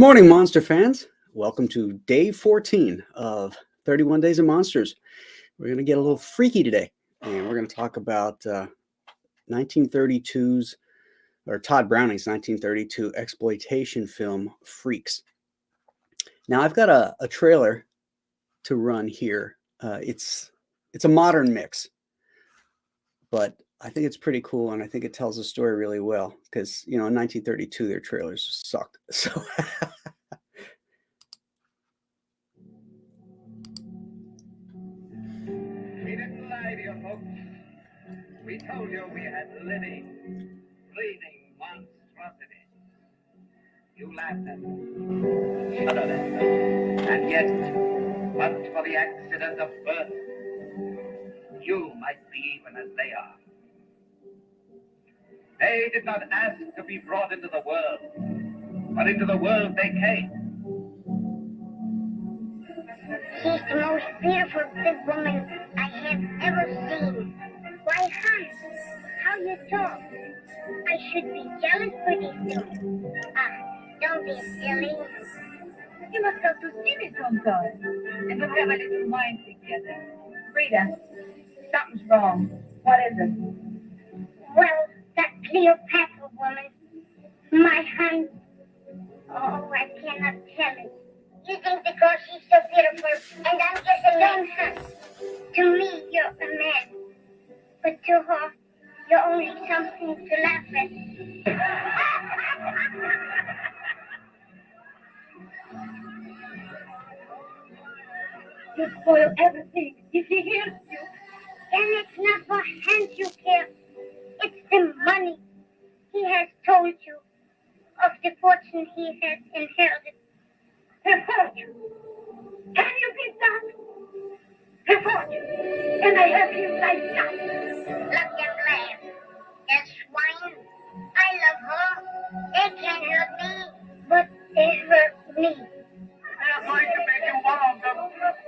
morning, monster fans. Welcome to day 14 of 31 Days of Monsters. We're going to get a little freaky today, and we're going to talk about 1932's, or Tod Browning's 1932 exploitation film, Freaks. Now, I've got a trailer to run here. It's a modern mix, but I think it's pretty cool, and I think it tells the story really well, because, in 1932, their trailers sucked. So... We didn't lie to you, folks. We told you we had living, breathing monstrosities. You laughed at them, shuddered at them, and yet, but for the accident of birth, you might be even as they are. They did not ask to be brought into the world, but into the world they came. She's the most beautiful big woman I have ever seen. Why, Hans, how you talk. I should be jealous pretty soon. Don't be silly. You must go to see me sometime, and we'll have a little wine together. Rita, something's wrong. What is it? Well, that Cleopatra woman, my Hans. Oh, I cannot tell it. You think because she's so beautiful, and I'm just a lame Hans. To me, you're a man. But to her, you're only something to laugh at. You spoil everything. If he hears you. Then it's not for Hans you care. It's the money. He has told you of the fortune he has inherited. Her fortune. Can you beat that? Her fortune. And I have him like that. Let them laugh. That swine. I love her. They can't hurt me, but they hurt me. They're going to make you one of them.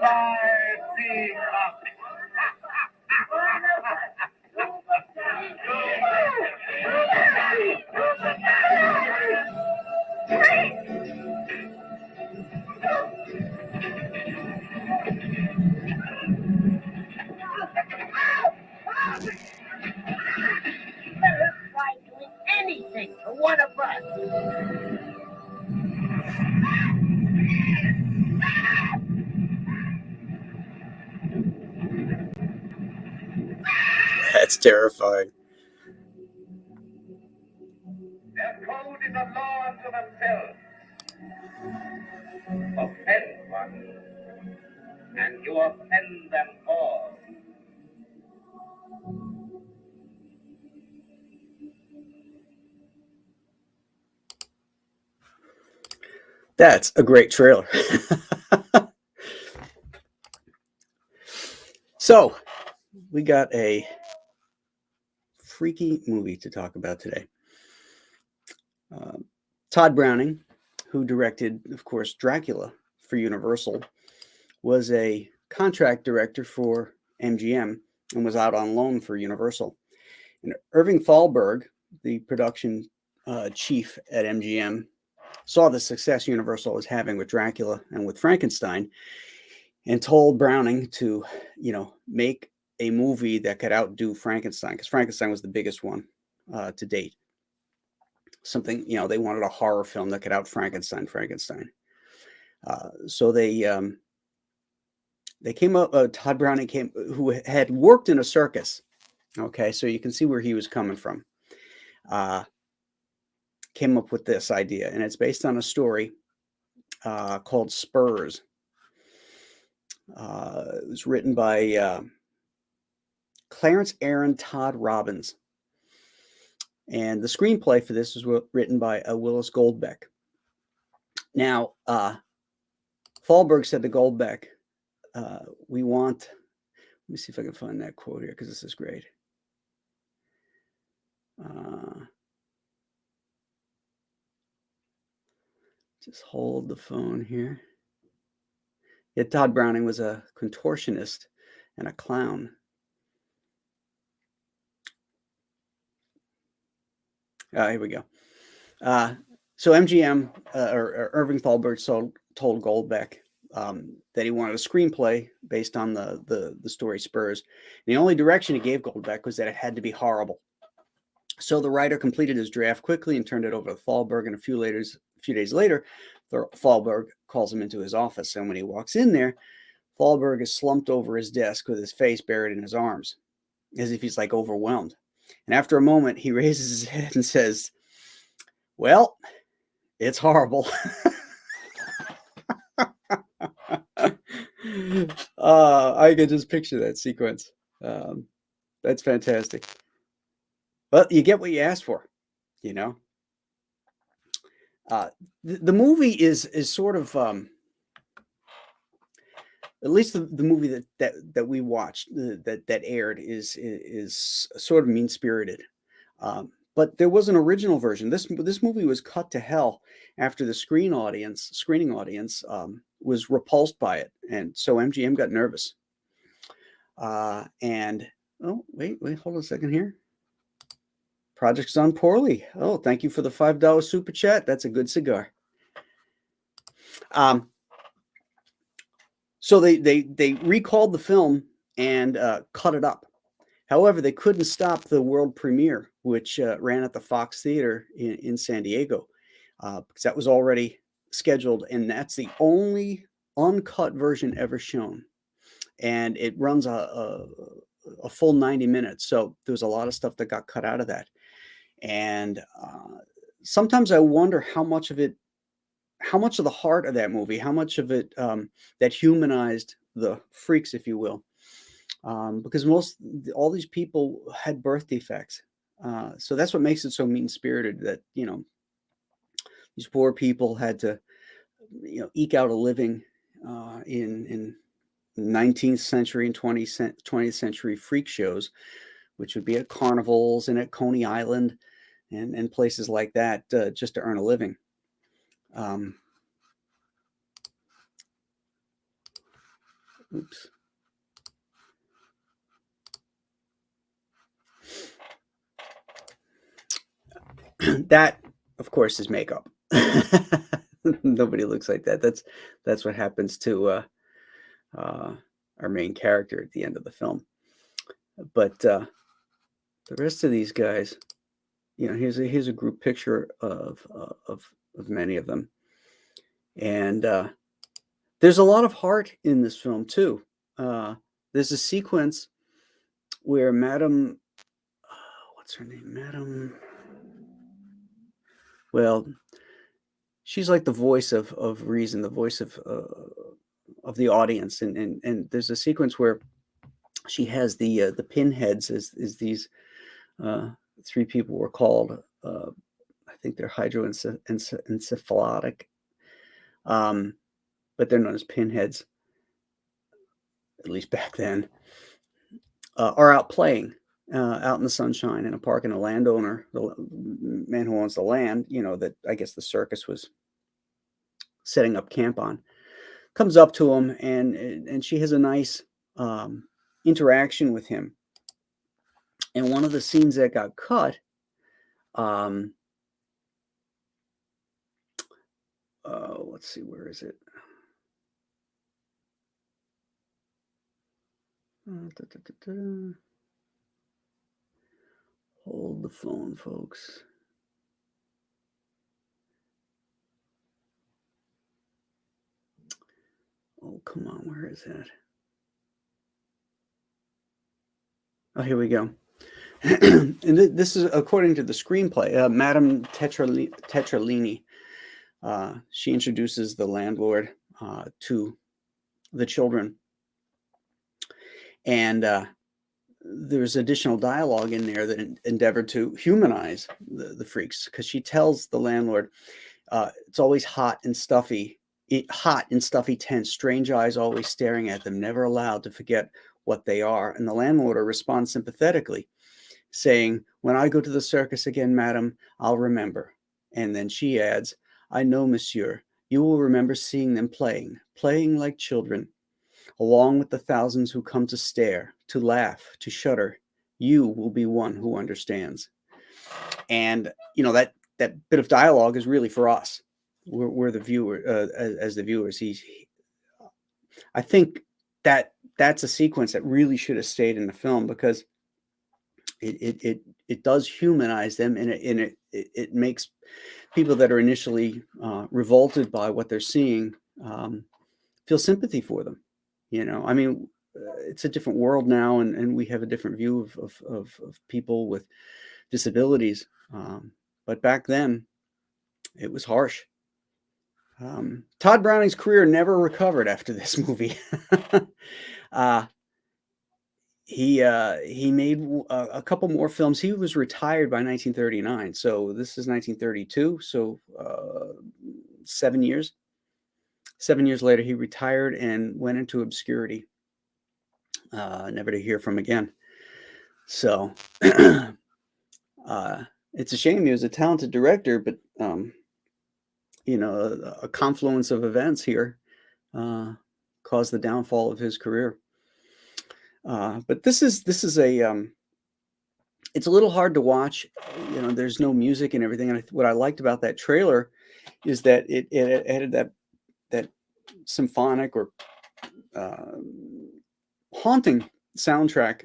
Rising up. Better try doing anything to one of us. That's terrifying. Their code is a law unto themselves. Offend one, and you offend them all. That's a great trailer. So, we got a freaky movie to talk about today. Tod Browning, who directed, of course, Dracula for Universal, was a contract director for MGM and was out on loan for Universal. And Irving Thalberg, the production chief at MGM, saw the success Universal was having with Dracula and with Frankenstein, and told Browning to, make a movie that could outdo Frankenstein, because Frankenstein was the biggest one to date. Something, they wanted a horror film that could out Frankenstein. So they came up. Tod Browning who had worked in a circus. Okay, so you can see where he was coming from. Came up with this idea, and it's based on a story called Spurs. It was written by Clarence Aaron Todd Robbins, and the screenplay for this was written by Willis Goldbeck. Now, Thalberg said to Goldbeck, "We want." Let me see if I can find that quote here, because this is great. Just hold the phone here. Yeah, Tod Browning was a contortionist and a clown. Here we go. So MGM or Irving Thalberg told Goldbeck that he wanted a screenplay based on the story Spurs. And the only direction he gave Goldbeck was that it had to be horrible. So the writer completed his draft quickly and turned it over to Thalberg. And a few days later, Thalberg calls him into his office. And when he walks in there, Thalberg is slumped over his desk with his face buried in his arms, as if he's like overwhelmed. And after a moment, he raises his head and says, "Well, it's horrible." I can just picture that sequence. That's fantastic. But you get what you asked for, you know. The movie is sort of, at least the movie that we watched that aired is sort of mean spirited. But there was an original version. This movie was cut to hell after the screening audience was repulsed by it, and so MGM got nervous. And oh wait, hold on a second here. Project's done poorly. Oh, thank you for the $5 super chat. That's a good cigar. So they recalled the film and cut it up. However, they couldn't stop the world premiere, which ran at the Fox Theater in San Diego, because that was already scheduled, and that's the only uncut version ever shown. And it runs a full 90 minutes. So there was a lot of stuff that got cut out of that. And sometimes I wonder how much of the heart of that movie, how much of it that humanized the freaks, if you will, because all these people had birth defects. So that's what makes it so mean-spirited, that, you know, these poor people had to, you know, eke out a living in 19th century and 20th century freak shows, which would be at carnivals and at Coney Island and places like that, just to earn a living. Oops. That, of course, is makeup. Nobody looks like that. That's what happens to our main character at the end of the film. But the rest of these guys, you know, here's a group picture of many of them, and there's a lot of heart in this film too. There's a sequence where Madam, what's her name, Madam? Well, she's like the voice of reason, the voice of the audience, and there's a sequence where she has the pinheads as these three people were called. I think they're hydroencephalic, but they're known as pinheads, at least back then. Are out playing out in the sunshine in a park, and a landowner, the man who owns the land, you know, that I guess the circus was setting up camp on, comes up to him, and she has a nice interaction with him. And one of the scenes that got cut, let's see, where is it? Hold the phone, folks. Oh, come on, where is that? Oh, here we go. And this is according to the screenplay. Madame Tetralini, she introduces the landlord to the children, and there's additional dialogue in there that endeavored to humanize the freaks, because she tells the landlord, it's always hot and stuffy tents, strange eyes always staring at them, never allowed to forget what they are. And the landlord responds sympathetically, saying, "When I go to the circus again, madam, I'll remember." And then she adds, "I know, monsieur, you will remember seeing them playing like children. Along with the thousands who come to stare, to laugh, to shudder, you will be one who understands." And, you know, that that bit of dialogue is really for us. We're the viewer, as the viewers. I think that's a sequence that really should have stayed in the film, because it does humanize them, and it makes people that are initially revolted by what they're seeing feel sympathy for them. I mean, it's a different world now, and we have a different view of people with disabilities. But back then, it was harsh. Tod Browning's career never recovered after this movie. He made a couple more films. He was retired by 1939, so this is 1932. So 7 years. 7 years later, he retired and went into obscurity, never to hear from again. So it's a shame. He was a talented director, but a confluence of events here caused the downfall of his career. But this is it's a little hard to watch. There's no music and everything. And what I liked about that trailer is that it added that symphonic or haunting soundtrack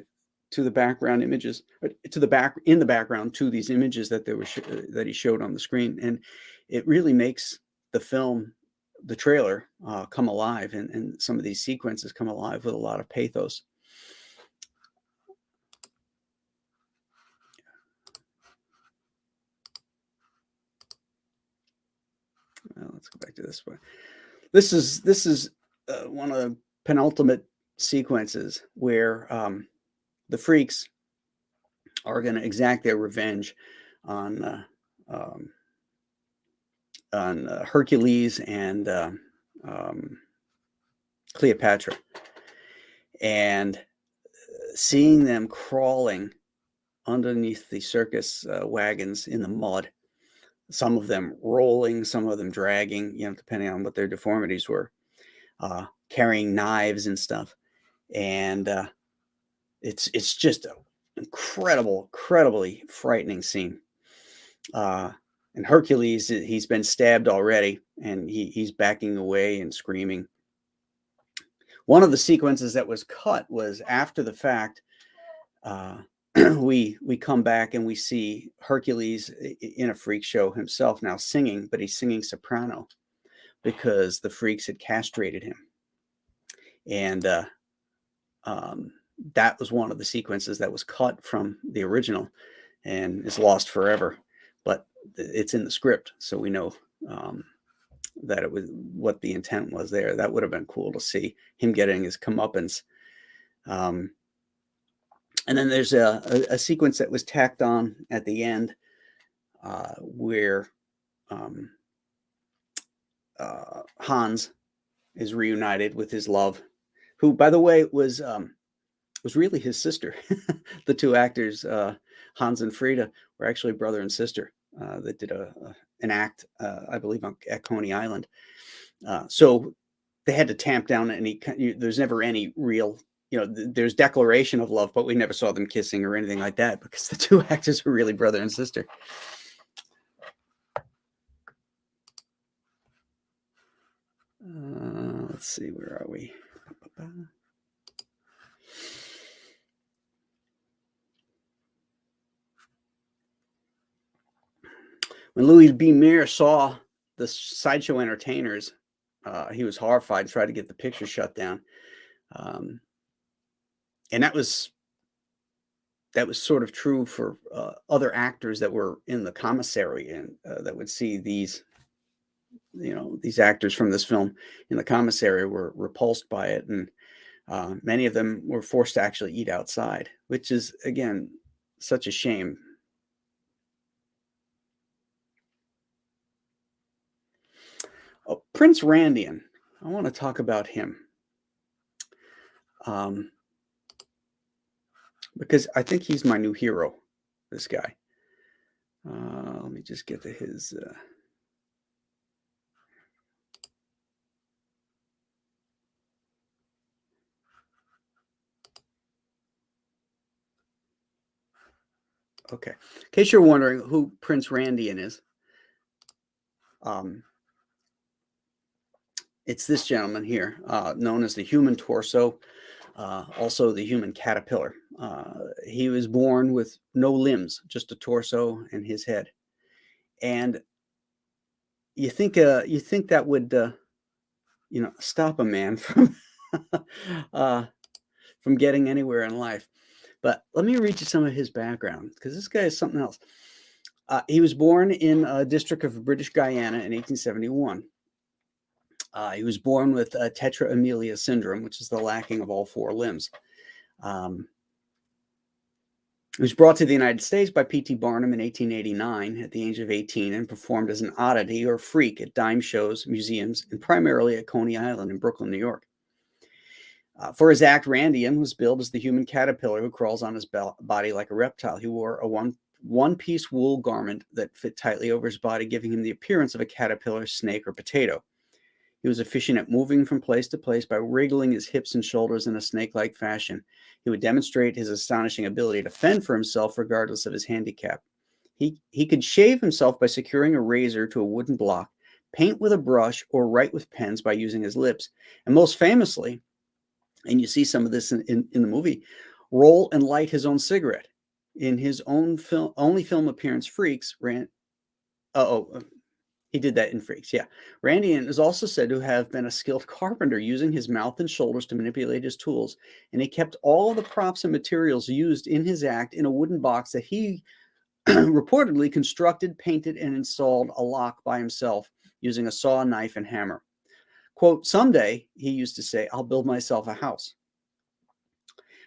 to the background images, in the background to these images that that he showed on the screen, and it really makes the film, the trailer, come alive, and some of these sequences come alive with a lot of pathos. Let's go back to this one. This is one of the penultimate sequences where the freaks are going to exact their revenge on Hercules and Cleopatra, and seeing them crawling underneath the circus wagons in the mud, some of them rolling, some of them dragging, depending on what their deformities were, carrying knives and stuff. And it's just an incredibly frightening scene. And Hercules, he's been stabbed already, and he's backing away and screaming. One of the sequences that was cut was after the fact. We come back and we see Hercules in a freak show himself now singing, but he's singing soprano because the freaks had castrated him. And that was one of the sequences that was cut from the original and is lost forever. But it's in the script, so we know that it was what the intent was there. That would have been cool to see him getting his comeuppance. And then there's a sequence that was tacked on at the end where Hans is reunited with his love, who, by the way, was really his sister. The two actors, Hans and Frida, were actually brother and sister that did an act, I believe, at Coney Island. So they had to tamp down there's never any real, there's declaration of love, but we never saw them kissing or anything like that because the two actors were really brother and sister. Let's see, where are we? When Louis B. Mayer saw the sideshow entertainers, he was horrified, tried to get the picture shut down. And that was sort of true for other actors that were in the commissary and that would see these, these actors from this film in the commissary were repulsed by it. And many of them were forced to actually eat outside, which is, again, such a shame. Prince Randian, I want to talk about him. Because I think he's my new hero, this guy. Let me just get to his... Okay. In case you're wondering who Prince Randian is, It's this gentleman here, known as the human torso, also the human caterpillar. He was born with no limbs, just a torso and his head. And you think that would stop a man from from getting anywhere in life. But let me read you some of his background, because this guy is something else. He was born in a district of British Guyana in 1871. He was born with tetra amelia syndrome, which is the lacking of all four limbs. He was brought to the United States by P.T. Barnum in 1889 at the age of 18 and performed as an oddity or freak at dime shows, museums, and primarily at Coney Island in Brooklyn, New York. For his act, Randian was billed as the human caterpillar who crawls on his body like a reptile. He wore a one-piece wool garment that fit tightly over his body, giving him the appearance of a caterpillar, snake, or potato. He was efficient at moving from place to place by wriggling his hips and shoulders in a snake-like fashion. He would demonstrate his astonishing ability to fend for himself regardless of his handicap. He could shave himself by securing a razor to a wooden block, paint with a brush, or write with pens by using his lips. And most famously, and you see some of this in the movie, roll and light his own cigarette. In his own only film appearance, Freaks, he did that in Freaks, yeah. Randian is also said to have been a skilled carpenter, using his mouth and shoulders to manipulate his tools, and he kept all of the props and materials used in his act in a wooden box that he reportedly constructed, painted, and installed a lock by himself using a saw, knife, and hammer. Quote, "Someday," he used to say, "I'll build myself a house."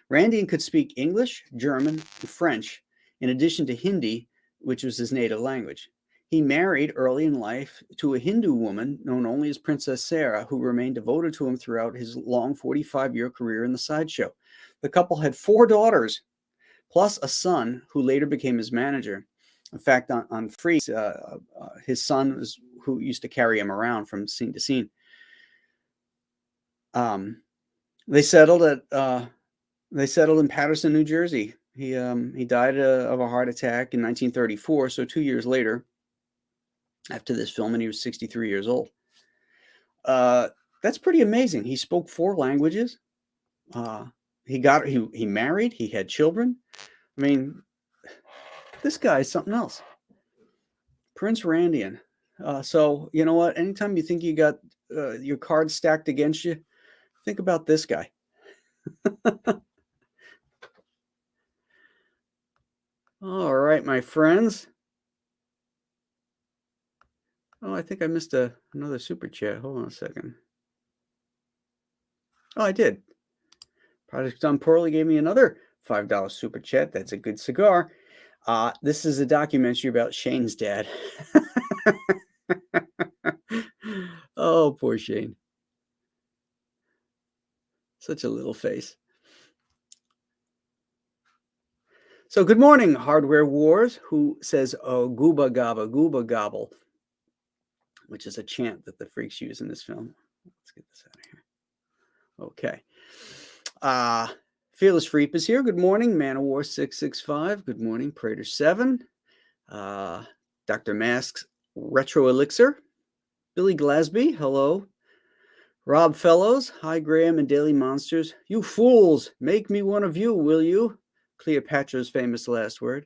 Randian could speak English, German, and French, in addition to Hindi, which was his native language. He married early in life to a Hindu woman known only as Princess Sarah, who remained devoted to him throughout his long 45-year career in the sideshow. The couple had 4 daughters, plus a son who later became his manager. In fact, on Freaks, his son was who used to carry him around from scene to scene. They settled in Paterson, New Jersey. He died of a heart attack in 1934, so 2 years later, after this film, and he was 63 years old. That's pretty amazing. He spoke 4 languages. He married. He had children. I mean, this guy is something else. Prince Randian. So you know what? Anytime you think you got your cards stacked against you, think about this guy. All right, my friends. Oh, I think I missed another super chat. Hold on a second. Oh, I did. Project Done Poorly gave me another $5 super chat. That's a good cigar. This is a documentary about Shane's dad. Oh, poor Shane. Such a little face. So good morning, Hardware Wars, who says, "Oh, gooba gabba, gooba gobble," which is a chant that the freaks use in this film. Let's get this out of here. Okay. Fearless Freep is here. Good morning, Man of War 665. Good morning, Prater 7. Dr. Mask's Retro Elixir. Billy Glasby, hello. Rob Fellows, hi, Graham and Daily Monsters. You fools, make me one of you, will you? Cleopatra's famous last word.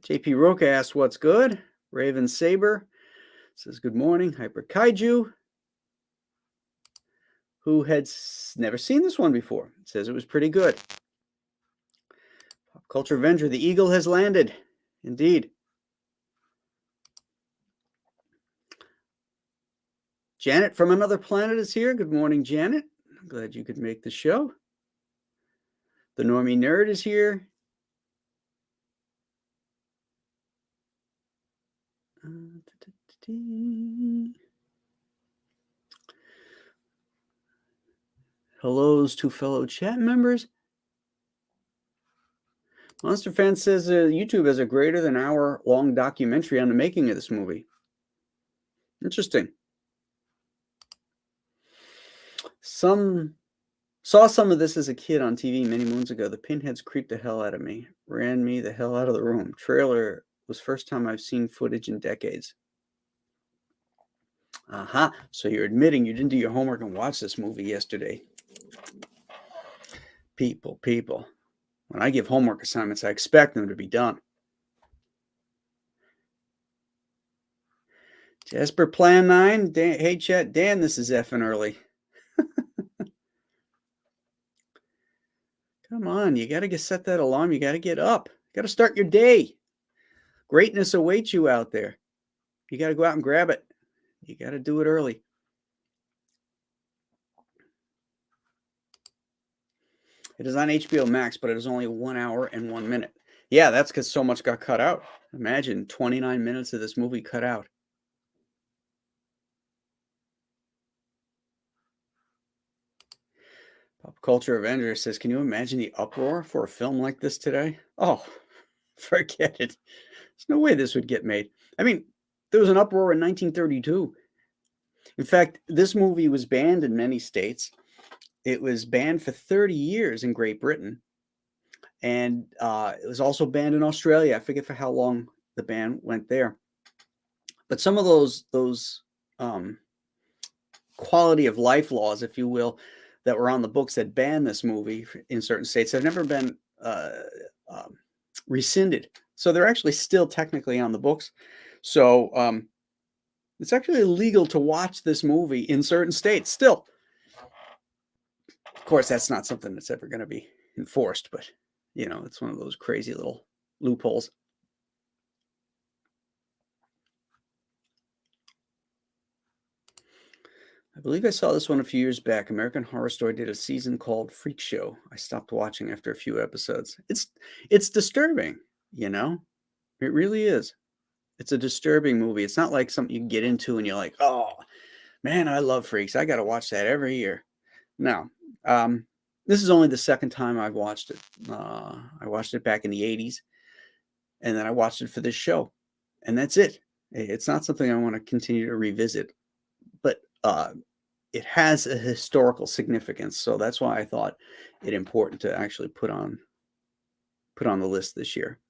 JP Roca asks, what's good? Raven Saber says, good morning. Hyper Kaiju, who had never seen this one before, says it was pretty good. Pop Culture Avenger, the Eagle has landed. Indeed. Janet from Another Planet is here. Good morning, Janet. I'm glad you could make the show. The Normie Nerd is here. Hellos to fellow chat members. Monster Fan says YouTube has a greater than hour-long documentary on the making of this movie. Interesting. Saw some of this as a kid on TV many moons ago. The pinheads creeped the hell out of me. Ran me the hell out of the room. Trailer was the first time I've seen footage in decades. Aha. So you're admitting you didn't do your homework and watch this movie yesterday. People. When I give homework assignments, I expect them to be done. Jasper Plan 9. Dan, hey, chat. Dan, this is effing early. Come on. You got to set that alarm. You got to get up. You got to start your day. Greatness awaits you out there. You got to go out and grab it. You got to do it early. It is on HBO Max, but it is only 1 hour and 1 minute. Yeah, that's because so much got cut out. Imagine 29 minutes of this movie cut out. Pop Culture Avenger says, can you imagine the uproar for a film like this today? Oh, forget it. There's no way this would get made. I mean, there was an uproar in 1932. In fact, this movie was banned in many states. It was banned for 30 years in Great Britain. And it was also banned in Australia. I forget for how long the ban went there. But some of those quality of life laws, if you will, that were on the books that banned this movie in certain states have never been rescinded. So they're actually still technically on the books. So it's actually illegal to watch this movie in certain states still. Of course, that's not something that's ever going to be enforced, but, you know, it's one of those crazy little loopholes. I believe I saw this one a few years back. American Horror Story did a season called Freak Show. I stopped watching after a few episodes. It's disturbing, you know? It really is. It's a disturbing movie. It's not like something you can get into and you're like, oh, man, I love Freaks. I got to watch that every year. No. This is only the second time I've watched it. I watched it back in the 80s, and then I watched it for this show, and that's it. It's not something I want to continue to revisit, but it has a historical significance, so that's why I thought it important to actually put on the list this year.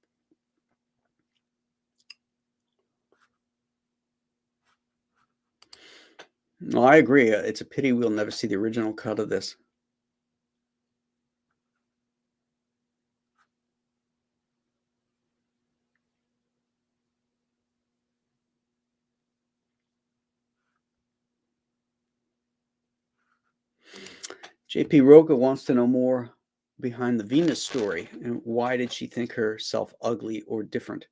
No, I agree. It's a pity we'll never see the original cut of this. JP Roca wants to know more behind the Venus story and why did she think herself ugly or different?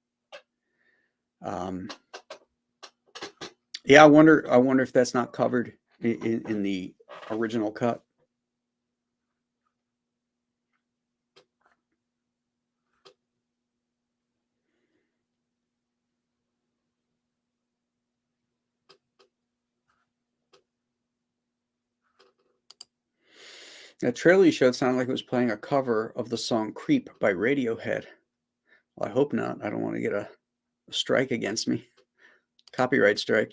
Yeah, I wonder if that's not covered in the original cut. That trailer you showed sounded like it was playing a cover of the song Creep by Radiohead. Well, I hope not. I don't want to get a strike against me. Copyright strike.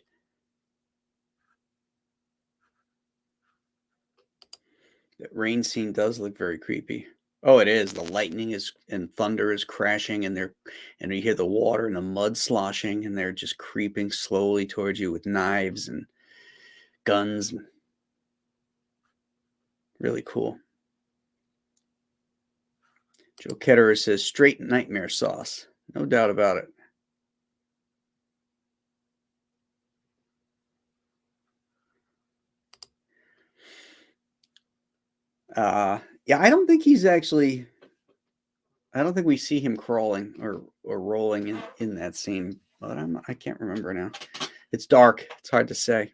That rain scene does look very creepy. Oh, it is. The lightning is and thunder is crashing, and you hear the water and the mud sloshing, and they're just creeping slowly towards you with knives and guns. Really cool. Joe Ketterer says straight nightmare sauce. No doubt about it. Yeah, I don't think he's actually. I don't think we see him crawling or rolling in that scene, but I can't remember now. It's dark. It's hard to say.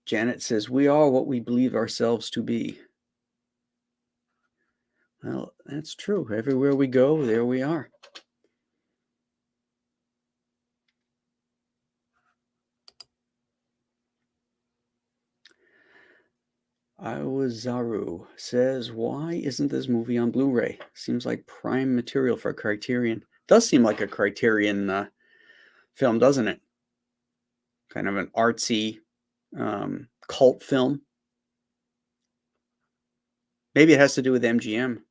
Janet says, we are what we believe ourselves to be. Well, that's true. Everywhere we go, there we are. Iwazaru says, why isn't this movie on Blu-ray? Seems like prime material for Criterion. Does seem like a Criterion film, doesn't it? Kind of an artsy cult film. Maybe it has to do with MGM.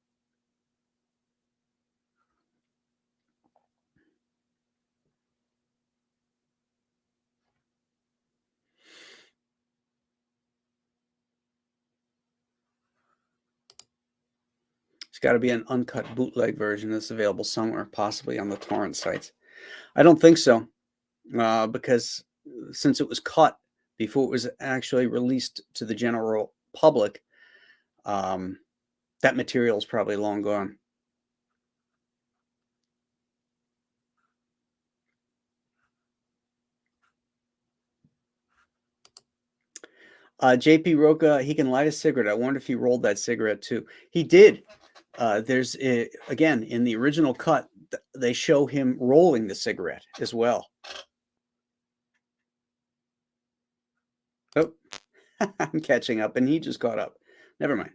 It's got to be an uncut bootleg version that's available somewhere, possibly on the torrent sites. I don't think so, because since it was cut before it was actually released to the general public, that material is probably long gone. JP Roca, he can light a cigarette. I wonder if he rolled that cigarette too. He did. There's again in the original cut, they show him rolling the cigarette as well. Oh, I'm catching up, and he just caught up. Never mind.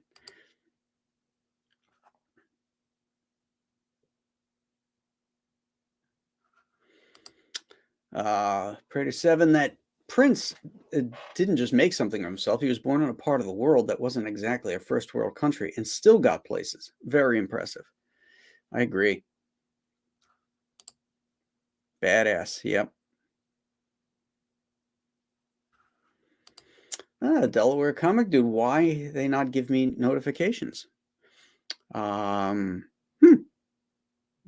Prater 7, that Prince didn't just make something of himself. He was born in a part of the world that wasn't exactly a first world country and still got places. Very impressive. I agree. Badass. Yep. Delaware comic dude. Why they not give me notifications? I'm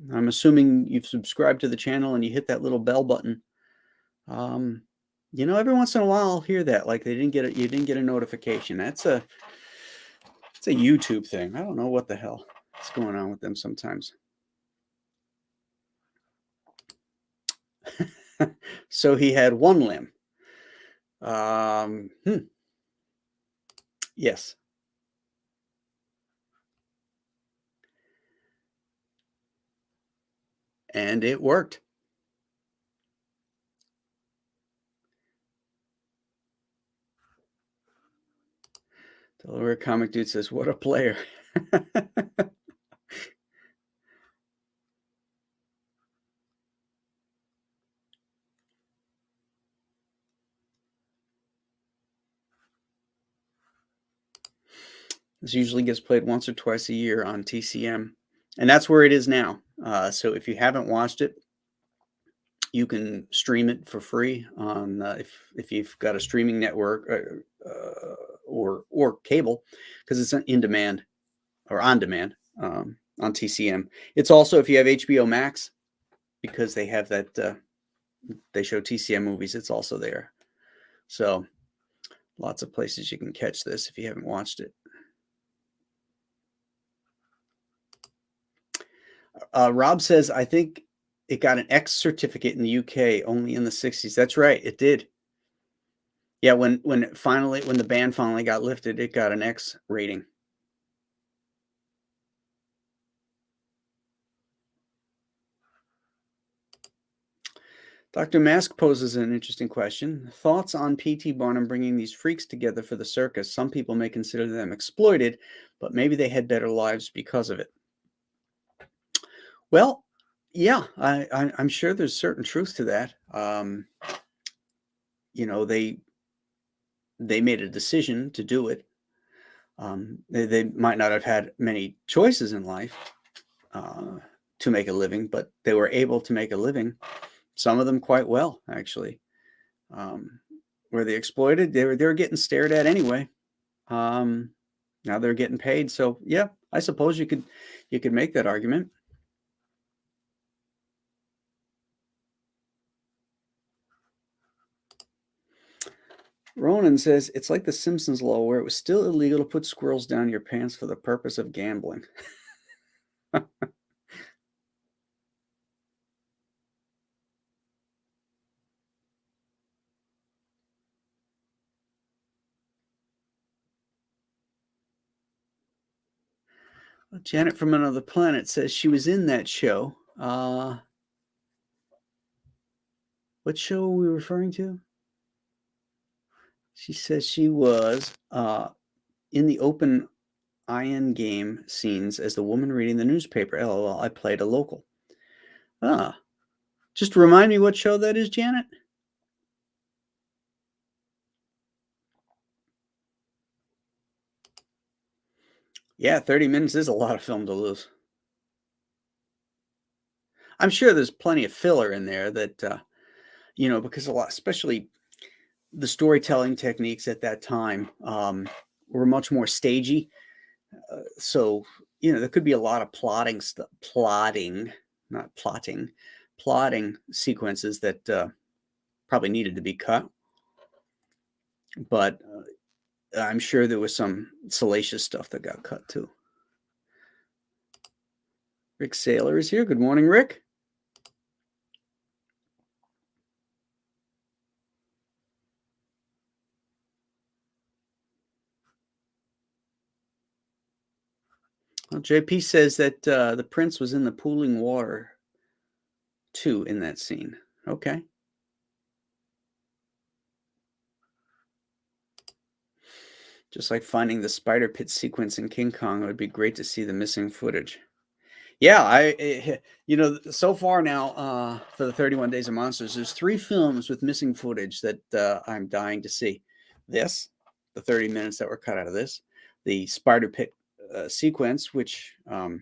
assuming you've subscribed to the channel and you hit that little bell button. You know, every once in a while I'll hear that, like you didn't get a notification. It's a YouTube thing. I don't know what the hell is going on with them sometimes. So he had one limb. Yes. And it worked. Delaware comic dude says, "What a player." This usually gets played once or twice a year on TCM, and that's where it is now. So if you haven't watched it, you can stream it for free on if you've got a streaming network or cable, because it's in demand or on demand on TCM. It's also, if you have HBO Max, because they have that they show TCM movies, it's also there. So lots of places you can catch this if you haven't watched it. Rob says, I think it got an X certificate in the UK only in the 60s. That's right, it did. Yeah, when the ban finally got lifted, it got an X rating. Dr. Mask poses an interesting question. Thoughts on P.T. Barnum bringing these freaks together for the circus? Some people may consider them exploited, but maybe they had better lives because of it. Well, yeah, I'm sure there's certain truth to that. You know, they made a decision to do it. They might not have had many choices in life to make a living, but they were able to make a living. Some of them quite well, actually. Were they exploited? They were getting stared at anyway. Now they're getting paid. So yeah, I suppose you could make that argument. Ronan says, it's like the Simpsons law where it was still illegal to put squirrels down your pants for the purpose of gambling. Janet from Another Planet says she was in that show. What show are we referring to? She says she was in the open IN game scenes as the woman reading the newspaper. LOL, I played a local. Just remind me what show that is, Janet. Yeah, 30 minutes is a lot of film to lose. I'm sure there's plenty of filler in there that, because a lot, especially the storytelling techniques at that time, were much more stagey. So, there could be a lot of plotting sequences that probably needed to be cut. But I'm sure there was some salacious stuff that got cut too. Rick Saylor is here. Good morning, Rick. Well, JP says that the prince was in the pooling water too in that scene. Okay. Just like finding the spider pit sequence in King Kong, it would be great to see the missing footage. Yeah, so far now for the 31 Days of Monsters, there's 3 films with missing footage that I'm dying to see. The 30 minutes that were cut out of this, the spider pit sequence, which Peter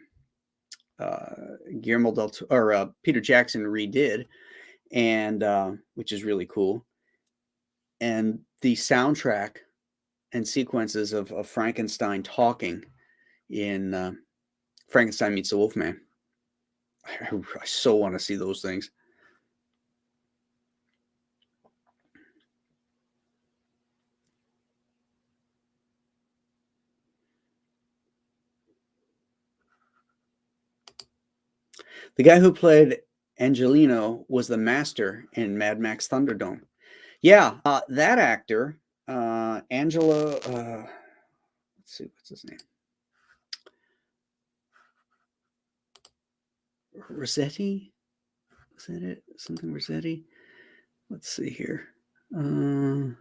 Jackson redid, and which is really cool, and the soundtrack and sequences of Frankenstein talking in Frankenstein Meets the Wolfman. I so want to see those things. The guy who played Angelino was the master in Mad Max Thunderdome. Yeah, that actor, Angelo, let's see, what's his name? Rossetti? Is that it? Something Rossetti? Let's see here. Find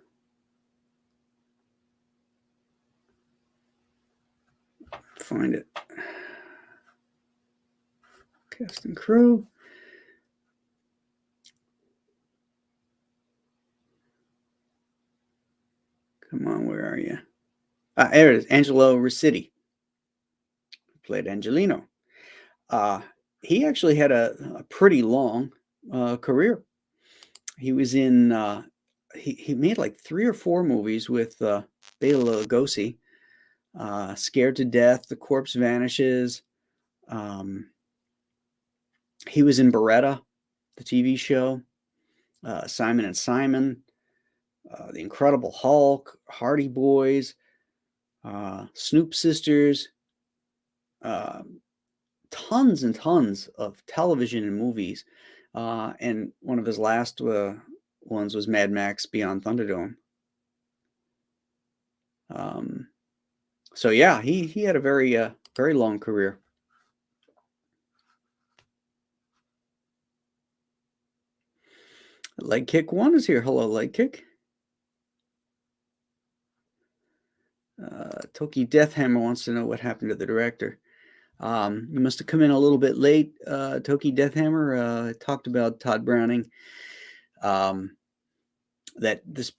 it. Cast and crew. Come on, where are you? There it is. Angelo Rossetti played Angelino. He actually had a pretty long career. He was in he made like 3 or 4 movies with Bela Lugosi. Scared to Death, The Corpse Vanishes. He was in Beretta, the TV show. Simon and Simon, The Incredible Hulk, Hardy Boys, Snoop Sisters. Tons and tons of television and movies. And one of his last ones was Mad Max Beyond Thunderdome. So yeah, he had a very very long career. Leg Kick 1 is here. Hello, Leg Kick. Toki Deathhammer wants to know what happened to the director. You must have come in a little bit late. Toki Deathhammer talked about Tod Browning. That this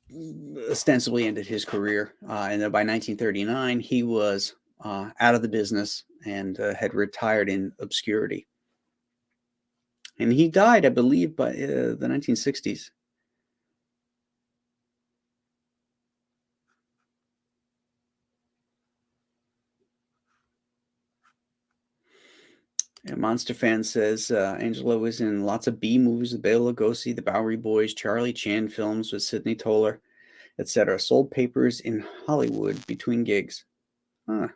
ostensibly ended his career, and that by 1939 he was out of the business and had retired in obscurity. And he died, I believe, by the 1960s. And Monster Fan says Angela was in lots of B movies with Bela Lugosi, the Bowery Boys, Charlie Chan films with Sidney Toler, etc. Sold papers in Hollywood between gigs. Huh.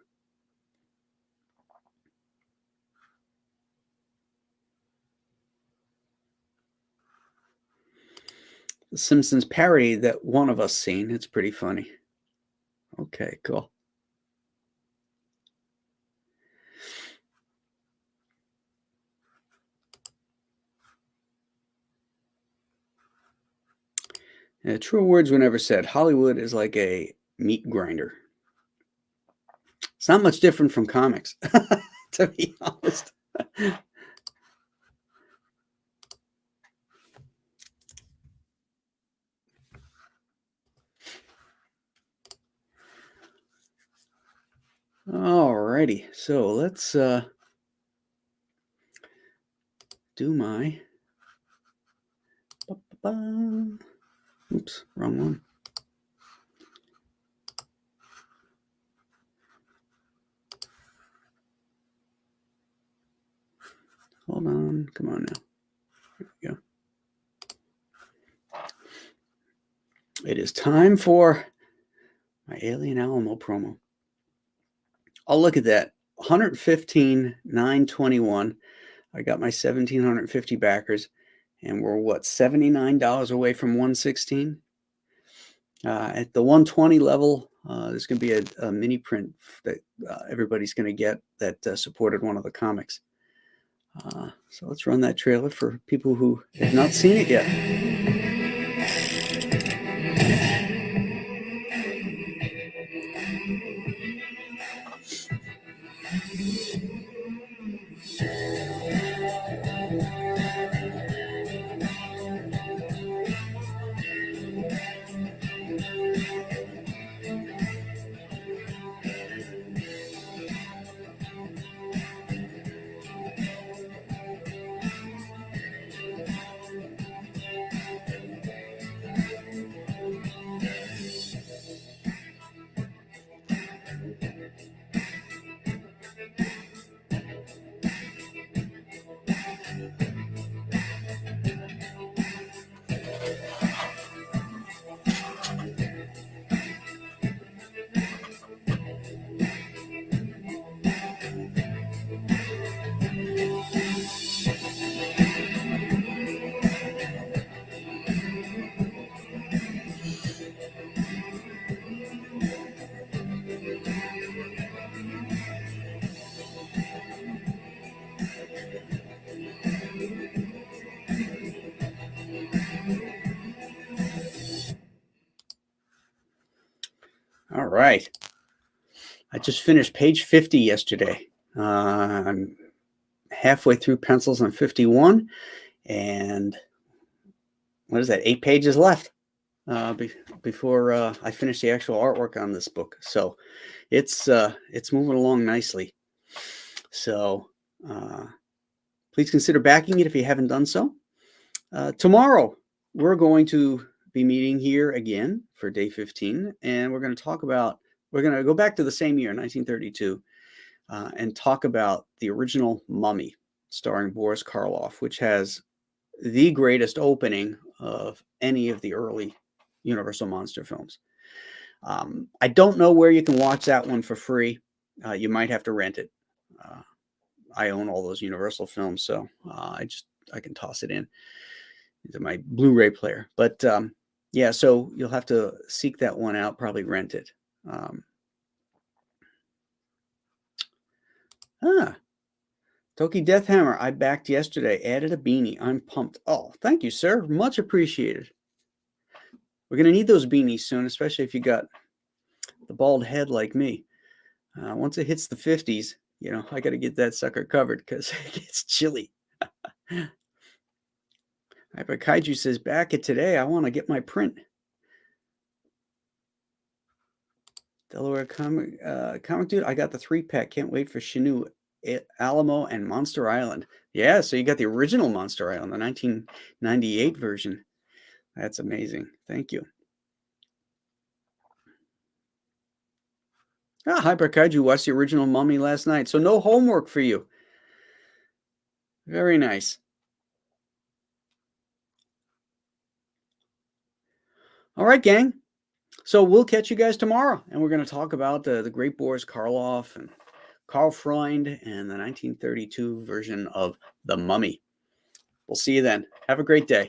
The Simpsons parody that one of us seen. It's pretty funny. Okay, cool. True words were never said. Hollywood is like a meat grinder. It's not much different from comics, to be honest. All right. righty. So let's do my. Oops, wrong one. Hold on. Come on now. Here we go. It is time for my Alien Alamo promo. Oh, look at that. 115,921. I got my 1,750 backers, and we're what, $79 away from 116? At the 120 level, there's going to be a mini print that everybody's going to get that supported one of the comics. So let's run that trailer for people who have not seen it yet. All right. I just finished page 50 yesterday. I'm halfway through pencils on 51, and what is that? 8 pages left before I finish the actual artwork on this book. So it's moving along nicely. So please consider backing it if you haven't done so. Tomorrow we're going to be meeting here again for day 15, and we're going to go back to the same year, 1932, and talk about the original Mummy starring Boris Karloff, which has the greatest opening of any of the early Universal monster films. I don't know where you can watch that one for free. You might have to rent it. I own all those Universal films, so I can toss it into my Blu-ray player. But yeah, so you'll have to seek that one out, probably rent it. Toki Deathhammer, I backed yesterday, added a beanie. I'm pumped. Oh, thank you, sir. Much appreciated. We're going to need those beanies soon, especially if you got the bald head like me. Once it hits the 50s, I got to get that sucker covered because it gets chilly. Hyper Kaiju says, back it today. I want to get my print. Delaware comic dude, I got the 3-pack. Can't wait for Shinu, Alamo, and Monster Island. Yeah, so you got the original Monster Island, the 1998 version. That's amazing. Thank you. Hyper Kaiju watched the original Mummy last night, so no homework for you. Very nice. All right, gang. So we'll catch you guys tomorrow, and we're going to talk about the great Boris Karloff and Karl Freund and the 1932 version of The Mummy. We'll see you then. Have a great day.